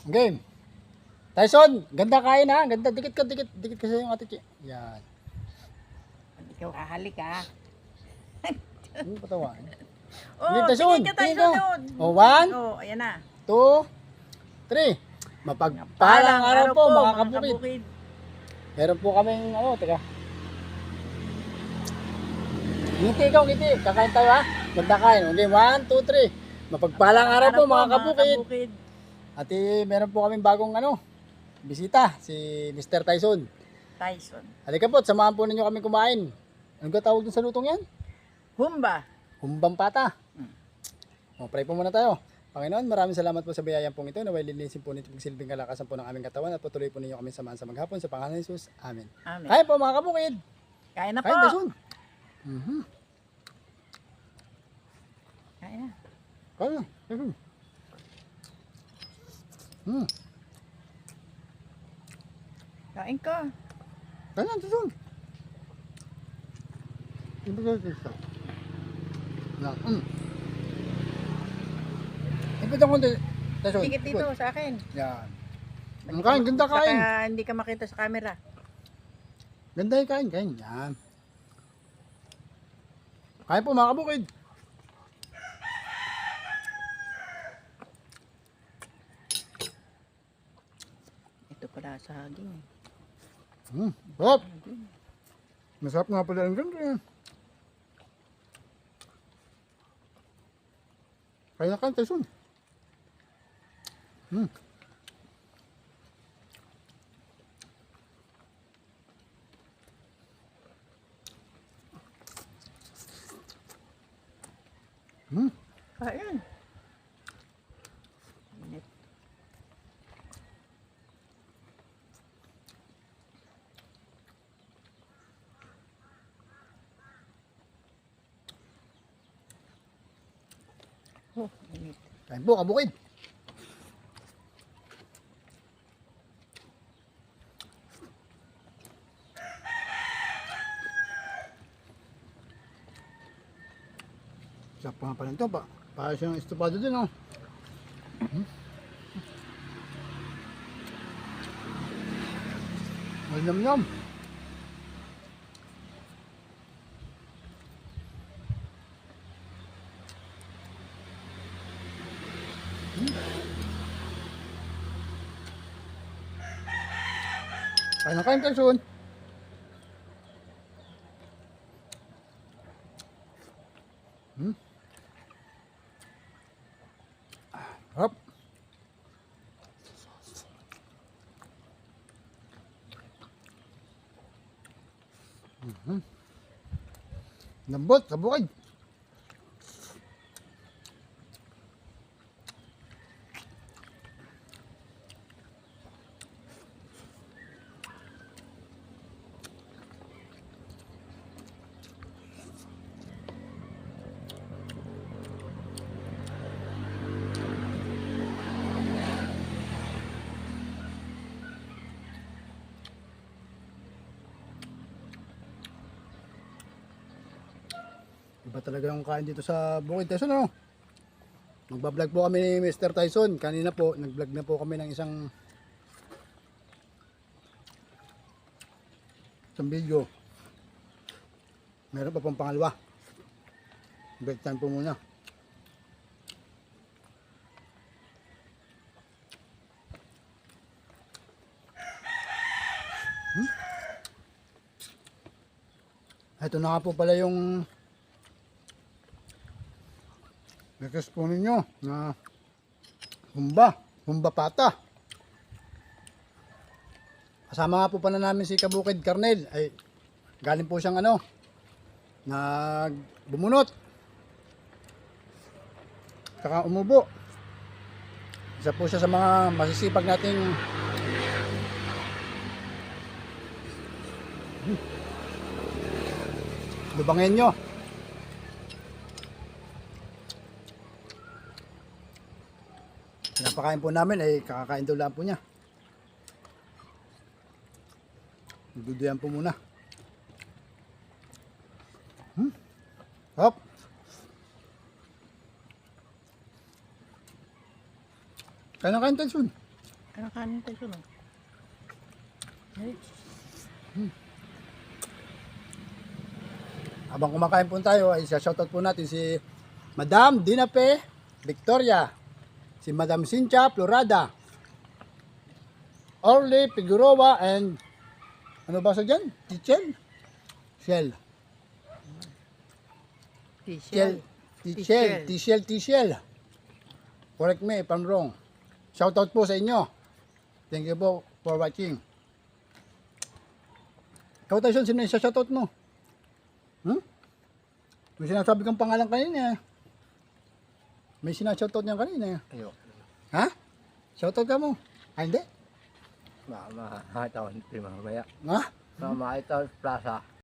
Game. Tyson, ganda kain ha. Ganda. Dikit ka, dikit. Dikit kasi yung ate Chi. Yan. Ikaw hahalik ha. Ano patawan? Oh, Tyson. tingin ka tayo Tingin ka. sunod. O, 1, Oh, ayan na. 2, 3. Mapagpalang araw po, mga kabukid. kabukid. Meron po kaming, teka. Ngiti ikaw, ngiti. Kakain tayo ha. Ganda kain. Okay, 1, 2, 3. Mapagpalang araw po, mga kabukid. At meron po kaming bagong, bisita. Si Mr. Tyson. Tyson. Halika po, samahan po ninyo kami kumain. Ano ka tawag dun sa lutong yan? Humba. Humbang pata. Pray po muna tayo. Panginoon, maraming salamat po sa biyayang pong ito. Naway linisin po nito pagsilbing kalakasan po ng aming katawan at patuloy po ninyo kami samahan sa maghapon sa pangalan ni Jesus. Amen. Amen. Kain po mga kabukid. Kain na po. Kain Tyson. Kain na. Kain na. Tyson. Kain ka. Kain na Tyson. Hindi ka Tyson. Ipit ako Tyson. Tikit dito sa akin. Yan. Ang kain, ganda kain. Saka hindi ka makita sa camera. Ganda yung kain, kain. Yan. Kain po mga kabukid. Ito pala saging. Sarap. Masarap nga pala ang ganda. Kain na kain, Tyson. Kain. Init. Oh, init. Kain po, kabukid. Sarap pa nga pala ito. Para siyang estupado din, oh. Malinam-nam. Kain na kain, Tyson. Harap. Lambot, kabukid. Iba talaga yung kain dito sa bukid Tyson, ano? Magbablog po kami ni Mr. Tyson. Kanina po, nag-vlog na po kami ng isang video. Meron pa pong pangalawa. Break time po muna. Ito na nga po pala yung request po ninyo na humba pata. Kasama nga po pala namin si Kabukid Karnel. Ay, galing po siyang bumunot. Saka umubo. Isa po siya sa mga masisipag nating lubangin nyo. Pinapakain po namin ay kakakain daw lang po niya. Duduyan po muna. Hop. Kain na kain Tyson. Ano kanin tayo sunod? Ay, Habang kumakain po tayo, ay shoutout po natin si Madam Dinape Victoria, si Madam Cynthia Florada, Orly Figueroa, and ano ba sa dyan? Tichel? Shell. Tichel. Tichel. Correct me if I'm wrong. Shoutout po sa inyo. Thank you po for watching. Ikaw tayo, sino yung shoutout mo? May sinasabi kang pangalan kanina. May sinashoutout niya kanina. Ayo. Ha? Shoutout ka mo? Ah, hindi? Makakita ko hindi mamaya. Ha? Makakita ko sa plaza.